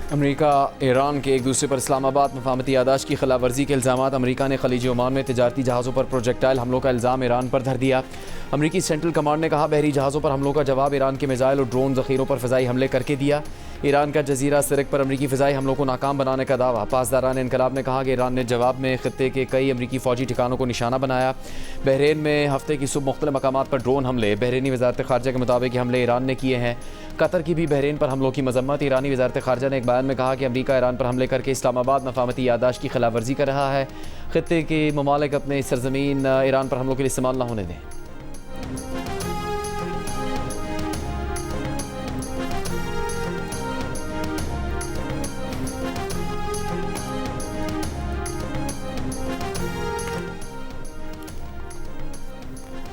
America Iran के एक दूसरे पर इस्लामाबाद मफाहमती यादाश्त की खिलाफ वर्जी के इल्ज़ाम। अमेरिका ने खलीज ओमान में तिजारती जहाज़ों पर प्रोजेक्टाइल हमलों का इल्ज़ाम ईरान पर धर दिया। अमेरिकी सेंट्रल कमांड ने कहा बहरी जहाज़ों पर हमलों का जवाब ईरान के मिसाइल और ड्रोन ज़ख़ीरों पर फ़िज़ाई हमले करके दिया। ईरान का जजीरा सिरक पर अमेरिकी फ़िज़ाई हमलों को नाकाम बनाने का दावा। पासदारान इनकलाब ने कहा कि ईरान ने जवाब में ख़ित्ते के कई अमेरिकी फ़ौजी ठिकानों को निशाना बनाया। बहरीन में हफ्ते की सुबह मुख्तलिफ मकामात पर ड्रोन हमले। बहरीनी वज़ारत ख़ारजा के मुताबिक ये हमले ईरान ने किए हैं। कतर की भी बहरीन पर हमलों की मजम्मत। ईरानी वज़ारत ख़ारजा ने एक बयान में कहा कि अमेरिका ईरान पर हमले करके इस्लामाबाद मफाहमती यादाश्त की खिलाफ वर्जी कर रहा है। ख़ित्ते के ममालिक अपने सरज़मीन ईरान पर हमलों के लिए इस्तेमाल न होने दें।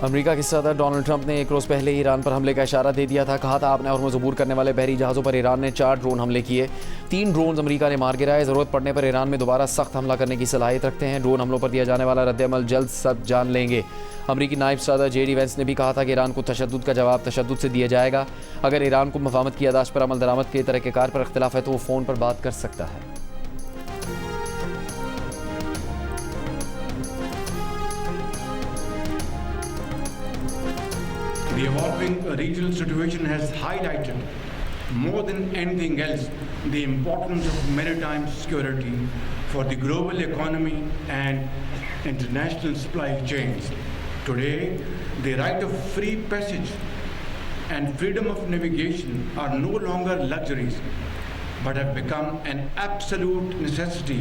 अमेरिका के सदर डोनाल्ड ट्रंप ने एक रोज़ पहले ही ईरान पर हमले का इशारा दे दिया था। कहा था आपने और अबूर करने वाले बहरी जहाज़ों पर ईरान ने 4 ड्रोन हमले किए। 3 ड्रोन अमेरिका ने मार गिराए। ज़रूरत पड़ने पर ईरान में दोबारा सख्त हमला करने की सलाहियत रखते हैं। ड्रोन हमलों पर दिया जाने वाला रद्द-ए-अमल जल्द सब जान लेंगे। अमेरिकी नायब सदर JD वैंस ने भी कहा था कि ईरान को तशद्दुद का जवाब तशद्दुद से दिया जाएगा। अगर ईरान को मफाहमत की यादाश्त पर अमल दरामद के तरीक़ेकार पर इख्तिलाफ है तो वो फ़ोन पर बात कर सकता है। The evolving regional situation has highlighted more than anything else the importance of maritime security for the global economy and international supply chains. Today, the right of free passage and freedom of navigation are no longer luxuries but have become an absolute necessity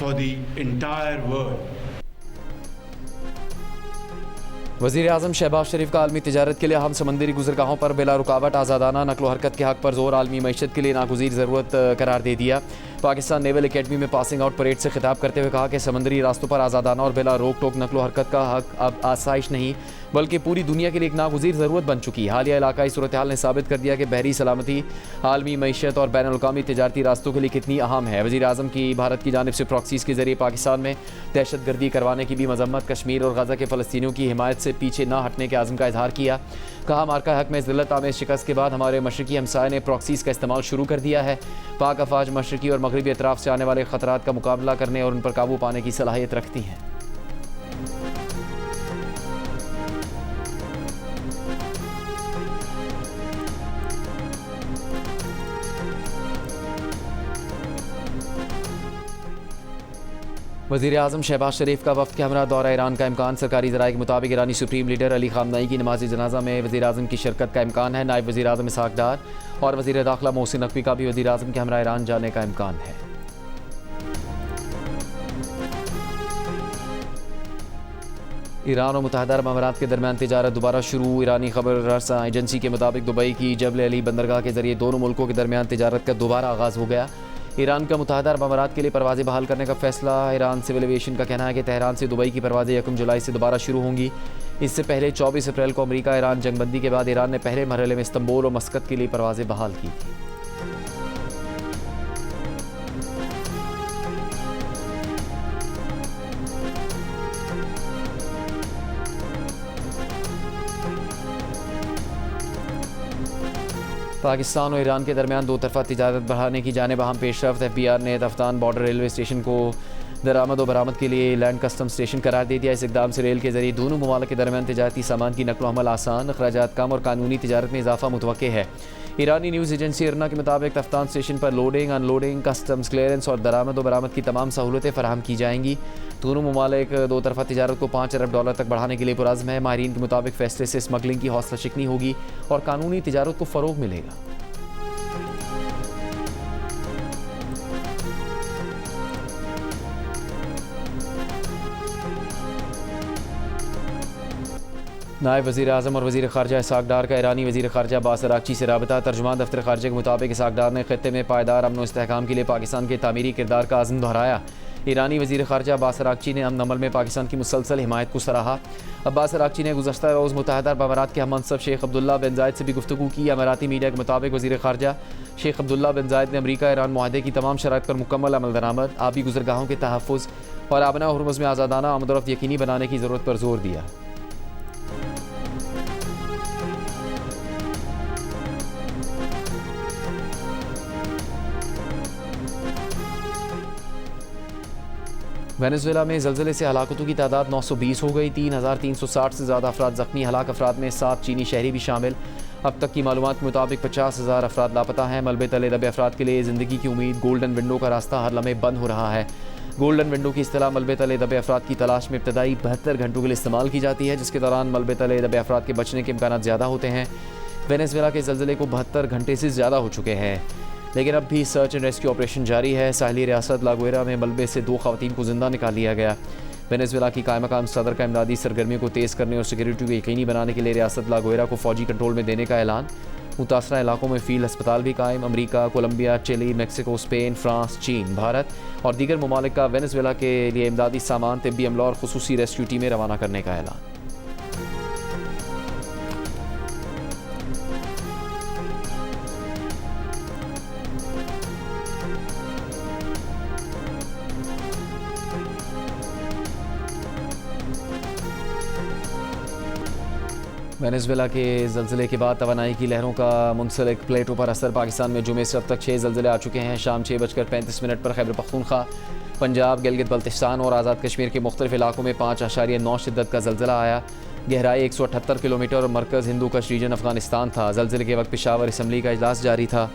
for the entire world. वज़ीर आज़म शहबाज शरीफ का आलमी तिजारत के लिए अहम समंदरी गुज़रगाहों पर बिला रुकावट आज़ादाना नकलो हरकत के हक़ पर जोर आलमी मईशत के लिए नागुज़ीर ज़रूरत करार दे दिया। पाकिस्तान नेवल अकेडमी में पासिंग आउट परेड से खिताब करते हुए कहा कि समंदरी रास्तों पर आज़ादाना और बिला रोक टोक नकलो हरकत का हक़ अब आसाइश नहीं बल्कि पूरी दुनिया के लिए एक नागुज़ीर ज़रूरत बन चुकी है। हालिया इलाकाई सूरत हाल ने साबित कर दिया कि बहरी सलामती आलमी मईशत और बैनुल-अक़वामी तिजारती रास्तों के लिए कितनी अहम है। वज़ीर आज़म की भारत की जानिब से प्रॉक्सीज़ के ज़रिए पाकिस्तान में दहशत गर्दी करवाने की भी मजम्मत। कश्मीर और गज़ा के फ़लस्तीनियों की हिमायत से पीछे न हटने के आज़म का इजहार किया। कहा मार्का हक़ में ज़िल्लत आमेज़ शिकस्त के बाद हमारे मशरक़ी हमसाये ने प्रॉक्सीज़ का इस्तेमाल शुरू कर दिया है। पाक अफ़वाज मशरक़ी और मगरबी अतराफ़ से आने वाले ख़तरात का मुकाबला करने और उन पर काबू पाने की सलाहियत रखती हैं। वज़ीर आज़म शहबाज शरीफ का वफ़द के हमरा दौरा ईरान का इम्कान। सरकारी ज़राए के मुताबिक ईरानी सुप्रीम लीडर अली ख़ामनेई की नमाज़ जनाज़ा में वज़ीर आज़म की शिरकत का इम्कान है। नायब वज़ीर आज़म इसहाक़ डार और वज़ीर दाखिला मोहसिन नकवी का भी वज़ीर आज़म के हमरा ईरान जाने का इम्कान है। ईरान और मुत्तहदा अरब अमारात के दरमियान तिजारत दोबारा शुरू। ईरानी खबर रसा एजेंसी के मुताबिक दुबई की जबल अली बंदरगाह के ज़रिए दोनों मुल्कों के दरमियान तिजारत का दोबारा आगाज़ हो गया। ईरान का मुत्तहदा अरब अमारात के लिए परवाज़ें बहाल करने का फैसला। ईरान सिविल एविएशन का कहना है कि तेहरान से दुबई की परवाज़ें 1 जुलाई से दोबारा शुरू होंगी। इससे पहले 24 अप्रैल को अमेरिका ईरान जंगबंदी के बाद ईरान ने पहले मरहले में इस्तंबुल और मस्कत के लिए परवाज़ें बहाल की थी। पाकिस्तान और ईरान के दरमियान दो तरफ़ा तिजारत बढ़ाने की जानिब अहम पेशरफ्त। FBI ने तफ्तान बॉर्डर रेलवे स्टेशन को दरामद व बरामद के लिए लैंड कस्टम स्टेशन करार दे दिया। इस इक़दाम से रेल के ज़रिए दोनों ममालिक के दरमियान तिजारती सामान की नकल हमल आसान, अखराजात कम और कानूनी तिजारत में इजाफा मुतवक्के है। ईरानी न्यूज़ एजेंसी इरना के मुताबिक तफ्तान स्टेशन पर लोडिंग, अनलोडिंग, कस्टम्स क्लियरेंस और दरामद व बरामद की तमाम सहूलतें फराहम की जाएंगी। दोनों ममालिक दो तरफ़ा तिजारत को $5 अरब तक बढ़ाने के लिए पुरज़्म है। माहिरीन के मुताबिक फैसले से स्मगलिंग की हौसला शिकनी होगी और कानूनी तिजारत को फ़रोग़ मिलेगा। नायब वज़ीर आज़म और वज़ीर ख़ारजा इसहाक़ डार का ईरानी वज़ीर ख़ारजा अब्बास अराग़ची से राबता। तर्जुमान दफ्तर ख़ारजा के मुताबिक इसहाक़ डार ने ख़ित्ते में पायदार अमन व इस्तेहकाम के लिए पाकिस्तान के तामीरी किरदार का आज़म दोहराया। ईरानी वज़ीर ख़ारजा अब्बास अराग़ची ने अमन अमल में पाकिस्तान की मुसलसल हिमायत को सराहा। अब्बास अराग़ची ने गुज़श्ता रोज़ मुत्तहदा अरब अमारात के हममंसब शेख अब्दुल्ला बिन ज़ायद से भी गुफ्तगू की। अमाराती मीडिया के मुताबिक वज़ीर ख़ारजा शेख अब्दुल्ला बिन ज़ायद ने अमरीका ईरान मुआहदे की तमाम शराइत पर मुकम्मल अमल दरामद, आबी गुज़रगाहों के तहफ़्फ़ुज़ और आबना हुर्मुज़ में आज़ादाना आमद-ओ-रफ़्त यकीनी बनाने की ज़रूरत पर जोर दिया। वेनेजुएला में ज़लज़ले से हलाकतों की तादाद 920 हो गई। 3,360 से ज़्यादा अफराद ज़ख्मी। हलाक अफराद में 7 चीनी शहरी भी शामिल। अब तक की मालूमात के मुताबिक 50,000 अफराद लापता हैं। मलबे तले दबे अफराद के लिए ज़िंदगी की उम्मीद, गोल्डन विंडो का रास्ता हर लम्हे बंद हो रहा है। गोल्डन विंडो की इस्तिलाह मलबे तले दबे अफराद की तलाश में इब्तदाई 72 घंटों के लिए इस्तेमाल की जाती है, जिसके दौरान मलबे तले दबे अफराद के बचने के इम्कान ज़्यादा होते हैं। वेनेजुएला के ज़लज़ले को 72 घंटे से ज़्यादा हो चुके हैं, लेकिन अब भी सर्च एंड रेस्क्यू ऑपरेशन जारी है। साहली रियासत लागुएरा में मलबे से 2 ख़वातीन को जिंदा निकाल लिया गया। वेनेजुएला की कायम मकाम सदर का इमदादी सरगर्मियों को तेज़ करने और सिक्योरिटी को यकीनी बनाने के लिए रियासत लागुएरा को फ़ौजी कंट्रोल में देने का ऐलान। मुतासरा इलाकों में फील्ड अस्पताल भी कायम। अमरीका, Colombia, Chile, Mexico, Spain, France, चीन, भारत और दीगर ममालिक का वेनेजुएला के लिए इमदादी सामान, तिब्बी अमला और खुसूसी रेस्क्यू टीमें रवाना करने का ऐलान। वेनेजुएला के ज़लज़ले के बाद तवानाई की लहरों का मुंसलिक प्लेटों पर असर। पाकिस्तान में जुमे से अब तक 6 ज़लज़ले आ चुके हैं। शाम 6:35 पर खैबर पख्तूनख्वा, पंजाब, गिलगित बल्तिस्तान और आज़ाद कश्मीर के मुख्तलिफ इलाकों में 5.9 शिद्दत का ज़लज़ला आया। गहराई 178 किलोमीटर और मरकज़ हिंदू कश रीजन अफगानिस्तान था। ज़लज़ले के वक्त पेशावर असम्बली का इजलास जारी था।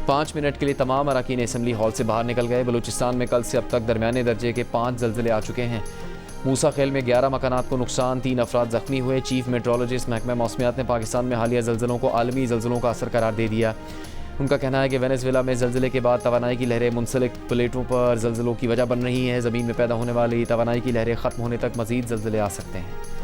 5 मिनट के लिए तमाम अरकान असम्बली हॉल से बाहर निकल गए। बलूचिस्तान में कल से अब तक दरमियाने दर्जे के 5 ज़लज़ले आ चुके हैं। मूसा खेल में 11 मकानात को नुकसान, 3 अफराद ज़ख्मी हुए। चीफ मेट्रोलॉजिस्ट महकमा मौसमियात ने पाकिस्तान में हालिया ज़लज़लों को आलमी ज़लज़लों का असर करार दे दिया। उनका कहना है कि वेनेजुएला में ज़लज़ले के बाद तवानाई की लहरें मुंसलिक प्लेटों पर ज़लज़लों की वजह बन रही हैं। ज़मीन में पैदा होने वाली तवानाई की लहरें ख़त्म होने तक मज़ीद ज़लज़ले आ सकते हैं।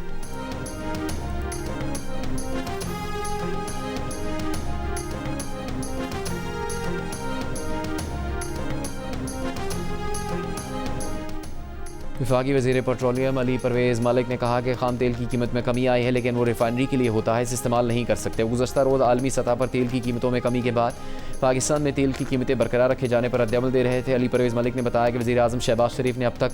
वफाकी वज़ीर पेट्रोलियम अली परवेज़ मलिक ने कहा कि खाम तेल की कीमत में कमी आई है, लेकिन वो रिफाइनरी के लिए होता है, इसे इस्तेमाल नहीं कर सकते। गुज़श्ता रोज़ आलमी सतह पर तेल की कीमतों में कमी के बाद पाकिस्तान में तेल की कीमतें बरकरार रखे जाने पर रद्दअमल दे रहे थे। अली परवेज़ मलिक ने बताया कि वज़ीर आज़म शहबाज शरीफ ने अब तक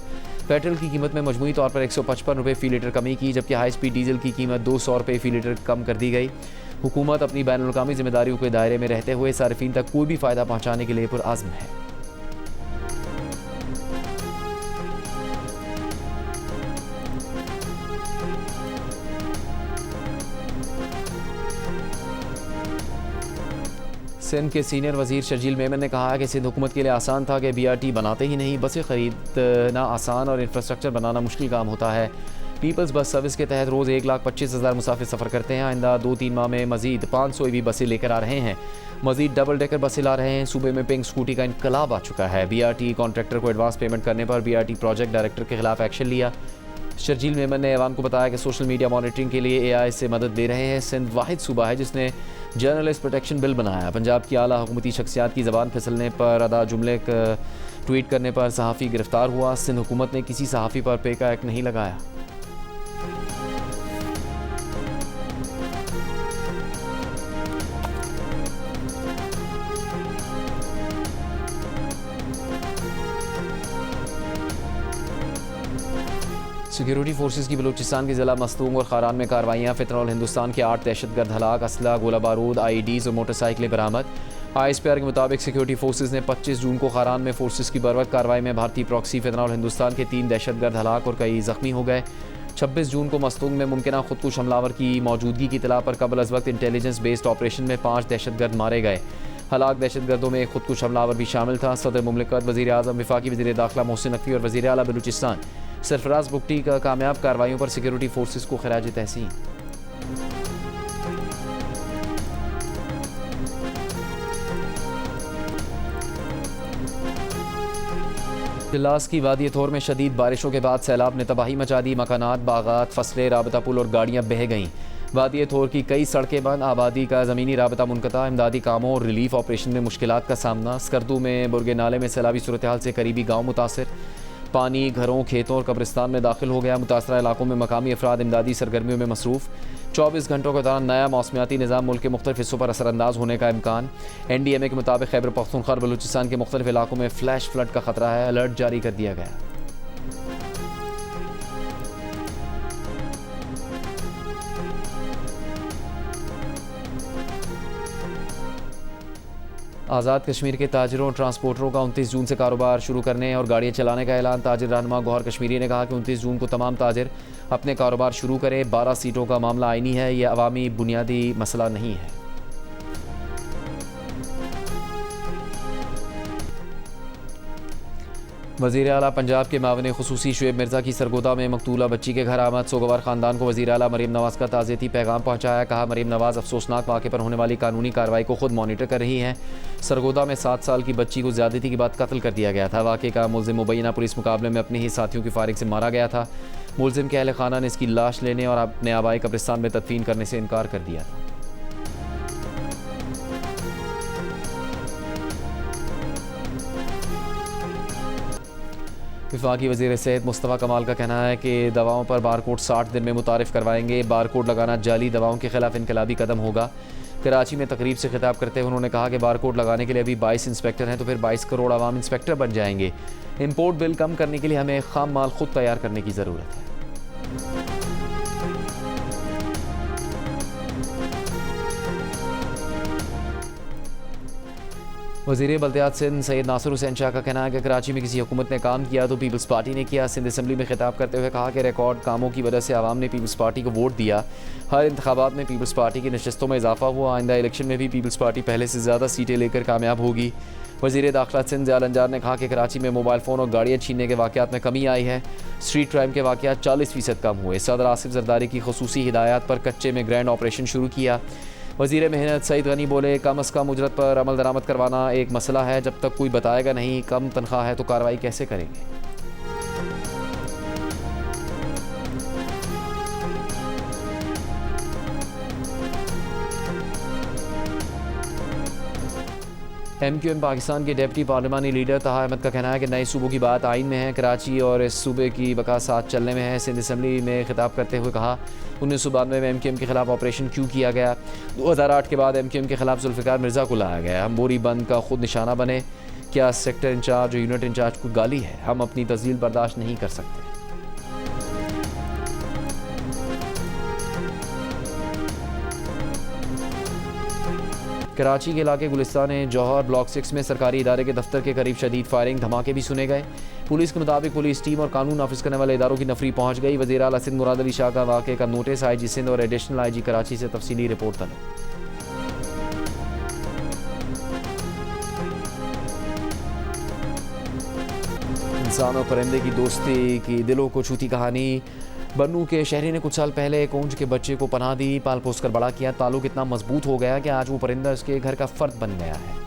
पेट्रोल की कीमत में मजमूई तौर पर 155 रुपये फ़ी लीटर कमी की, जबकि हाई स्पीड डीजल की कीमत 200 रुपये फ़ी लीटर कम कर दी गई। हुकूमत अपनी बैनुल-अक़वामी ज़िम्मेदारियों के दायरे में रहते हुए सार्फिन तक कोई भी फ़ायदा पहुँचाने के लिए पुरअज़्म है। सिंध के सीनियर वज़ीर शर्जील मेमन ने कहा कि सिंध हुकूमत के लिए आसान था कि BRT बनाते ही नहीं, बसें ख़रीदना आसान और इंफ्रास्ट्रक्चर बनाना मुश्किल काम होता है। पीपल्स बस सर्विस के तहत रोज़ 1,25,000 मुसाफिर सफ़र करते हैं। आइंदा 2-3 माह में मज़ीद 500 EV बसें लेकर आ रहे हैं। मज़ीद डबल डेकर बसें ला रहे हैं। सूबे में पिंक स्कूटी का इनकलाब आ चुका है। BRT कॉन्ट्रैक्टर को एडवांस पेमेंट करने पर BRT प्रोजेक्ट डायरेक्टर के खिलाफ एक्शन लिया। शर्जील मेमन ने ऐवान को बताया कि सोशल मीडिया मॉनिटरिंग के लिए AI से मदद ले रहे हैं। सिंध वाहिद सूबा है जिसने जर्नलिस्ट प्रोटेक्शन बिल बनाया। पंजाब की आला हुकूमती शख्सियात की ज़बान फिसलने पर अदा जुमले ट्वीट करने पर सहाफ़ी गिरफ्तार हुआ। सिंध हुकूमत ने किसी सहाफ़ी पर पेका एक्ट नहीं लगाया। सिक्योरिटी फोर्सेस की बलूचिस्तान के ज़िला मस्तूंग और खारान में कार्रवाइयाँ। फितरौल हिंदुस्तान के 8 दहशतगर्द हलाक, असला, गोला बारूद, IEDs और मोटरसाइकिलें बरामद। ISPR के मुताबिक सिक्योरिटी फोर्सेस ने 25 जून को खारान में फोर्सेस की बरवक्त कार्रवाई में भारतीय प्रॉक्सी फितरौल हिंदुस्तान के 3 दहशतगर्द हलाक और कई ज़ख्मी हो गए। 26 जून को मस्तूंग में मुमकिना खुदकुश हमलावर की मौजूदगी की इतला पर कबल अज़ वक्त इंटेलिजेंस बेस्ड ऑपरेशन में 5 दहशतगर्द मारे गए। हलाक दहशतगर्दों में एक खुदकुश हमलावर भी शामिल था। सदर मुमलिकत, वज़ीर आज़म, वफाकी वज़ीर दाखिला मोहसिन नकवी और वज़ीर आला बलूचिस्तान सरफराज बुगटी का कामयाब कार्रवाइयों पर सिक्योरिटी फोर्सेस को खराज तहसीन। जिलास की वादी थोर में शदीद बारिशों के बाद सैलाब ने तबाही मचा दी। मकानात, बागात, फसलें, राबता पुल और गाड़ियाँ बह गईं। वादी थोर की कई सड़कें बंद, आबादी का ज़मीनी राबता मुनक़ता। इमदादी कामों और रिलीफ ऑपरेशन में मुश्किलात का सामना। स्कर्दू में बुरगे नाले में सैलाबी सूरत हाल से करीबी गाँव मुतासर। पानी घरों, खेतों और कब्रिस्तान में दाखिल हो गया। मुतासरा इलाकों में मकामी अफराद इमदादी सरगर्मियों में मसरूफ़। 24 घंटों के दौरान नया मौसमियाती निज़ाम मुल्क के मुख्तलिफ हिस्सों पर असरअंदाज होने का इम्कान। NDMA के मुताबिक खैबर पख्तूनख्वा और बलूचिस्तान के मुख्तलिफ इलाकों में फ्लैश फ्लड का खतरा है। अलर्ट जारी कर दिया गया। आज़ाद कश्मीर के ताजिरों और ट्रांसपोर्टरों का 29 जून से कारोबार शुरू करने और गाड़ियाँ चलाने का ऐलान। ताजिर रहनुमा गौहर कश्मीरी ने कहा कि 29 जून को तमाम ताजिर अपने कारोबार शुरू करें। 12 सीटों का मामला आईनी है, यह अवामी बुनियादी मसला नहीं है। वज़ीर आला पंजाब के मावन खुसूसी शुएब मिर्ज़ा की सरगोदा में मकतूला बच्ची के घर आमद। सोगवार ख़ानदान को वज़ीर आला मरीम नवाज़ का ताज़ियती पैगाम पहुँचाया। कहा, मरीम नवाज़ अफसोसनाक वाक़े पर होने वाली कानूनी कार्रवाई को खुद मॉनिटर कर रही हैं। सरगोदा में 7 साल की बच्ची को ज़्यादती के बाद कत्ल कर दिया गया था। वाक़े का मुल्ज़िम मुबैना पुलिस मुकाबले में अपने ही साथियों की फारिग से मारा गया था। मुल्ज़िम के अहल खाना ने इसकी लाश लेने और अपने आबाई कब्रिस्तान में तदफीन करने से इनकार कर दिया था। वफाकी वज़ीर सेहत मुस्तफ़ा कमाल का कहना है कि दवाओं पर बारकोड 60 दिन में मुतारिफ़ करवाएंगे। बारकोड लगाना जाली दवाओं के खिलाफ इनकलाबी कदम होगा। कराची में तकरीब से खिताब करते हुए उन्होंने कहा कि बारकोड लगाने के लिए अभी 22 इंस्पेक्टर हैं, तो फिर 22 करोड़ आवाम इंस्पेक्टर बन जाएंगे। इम्पोर्ट बिल कम करने के लिए हमें खाम माल खुद तैयार करने की ज़रूरत है। वज़ीर बल्दियात सिंध सैयद नासिर हुसैन शाह का कहना है कि कराची में किसी हुकूमत ने काम किया तो पीपल्स पार्टी ने किया। सिंध असम्बली में खिताब करते हुए कहा कि रिकॉर्ड कामों की वजह से आवाम ने पीपल्स पार्टी को वोट दिया। हर इंतखाबात में पीपल्स पार्टी की नशस्तों में इजाफा हुआ। आइंदा इलेक्शन में भी पीपल्स पार्टी पहले से ज़्यादा सीटें लेकर कामयाब होगी। वज़ीर दाखिला सिंध ज़ियाल अंजार ने कहा कि कराची में मोबाइल फ़ोन और गाड़ियाँ छीनने के वाक़यात में कमी आई है। स्ट्रीट क्राइम के वाक़यात 40% कम हुए। सदर आसिफ जरदारी की खसूसी हिदायत पर कच्चे में ग्रैंड ऑपरेशन शुरू किया। वज़ीर मेहनत सईद गनी बोले, कम अज़ कम उजरत पर अमल दरामद करवाना एक मसला है, जब तक कोई बताएगा नहीं कम तनख्वाह है तो कार्रवाई कैसे करेंगे। MQM पाकिस्तान के डिप्टी पार्लिमानी लीडर तहा अहमद का कहना है कि नए सूबों की बात आइन में है, कराची और इस सूबे की बका साथ चलने में है। सिंध असम्बली में खिताब करते हुए कहा, 1992 में MQM के खिलाफ ऑपरेशन क्यों किया गया। 2008 के बाद MQM के खिलाफ जुल्फ़िकार मिर्ज़ा को लाया गया। हम बोरी बंद का खुद निशाना बने। क्या सेक्टर इंचार्ज और यूनिट इंचार्ज को गाली है? हम अपनी तज़लील बर्दाश्त नहीं कर सकते। कराची के इलाके गुलिस्तान जौहर ब्लॉक 6 में सरकारी इदारे के दफ्तर के करीब शदीद फायरिंग धमाके भी सुने गए। पुलिस के मुताबिक पुलिस टीम और कानून नाफिज करने वाले इदारों की नफरी पहुंच गई। वज़ीर आला सिंध मुराद अली शाह का वाक़े का नोटिस IG सिंध और एडिशनल IG कराची से तफसीली रिपोर्ट तलब। इंसान और परिंदे की दोस्ती की दिलों को छूती कहानी। बन्नू के शहरी ने कुछ साल पहले एक ऊंच के बच्चे को पनाह दी, पाल पोस कर बड़ा किया। ताल्लुक इतना मजबूत हो गया कि आज वो परिंदा उसके घर का फर्द बन गया है।